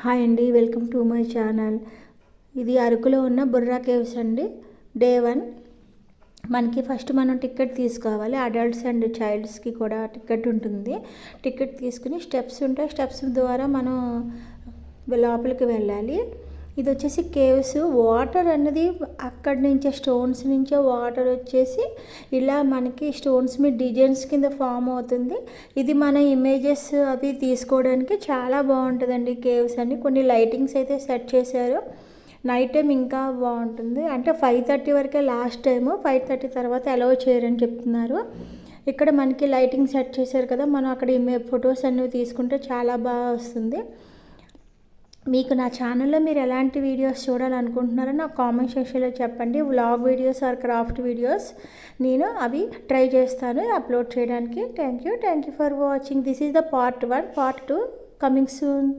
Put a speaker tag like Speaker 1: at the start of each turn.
Speaker 1: Hi అండి, welcome to my channel. ఇది అరకులో ఉన్న బుర్రా కేవ్స్ అండి. డే 1 మనకి ఫస్ట్ మనం టికెట్ తీసుకోవాలి. అడల్ట్స్ అండ్ చైల్డ్స్కి కూడా టికెట్ ఉంటుంది. టికెట్ తీసుకుని స్టెప్స్ ఉంటాయి. స్టెప్స్ ద్వారా మనం లోపలికి వెళ్ళాలి. ఇది వచ్చేసి కేవ్స్. వాటర్ అన్నది అక్కడి నుంచే స్టోన్స్ నుంచే వాటర్ వచ్చేసి ఇలా మనకి స్టోన్స్ మీద డిజైన్స్ కింద ఫామ్ అవుతుంది. ఇది మన ఇమేజెస్ అవి తీసుకోవడానికి చాలా బాగుంటుందండి. కేవ్స్ అన్ని కొన్ని లైటింగ్స్ అయితే సెట్ చేశారు. నైట్ టైం ఇంకా బాగుంటుంది. అంటే 5:30 వరకే లాస్ట్ టైము. 5:30 తర్వాత అలౌ చేయరని చెప్తున్నారు. ఇక్కడ మనకి లైటింగ్ సెట్ చేశారు కదా, మనం అక్కడ ఫొటోస్ అన్నీ తీసుకుంటే చాలా బాగా వస్తుంది. మీకు నా ఛానల్లో మీరు ఎలాంటి వీడియోస్ చూడాలనుకుంటున్నారో నాకు కామెంట్ సెక్షన్లో చెప్పండి. Vlog videos or craft videos నేను అవి ట్రై చేస్తాను అప్లోడ్ చేయడానికి. Thank you for watching. This is the part 1. Part 2 coming soon.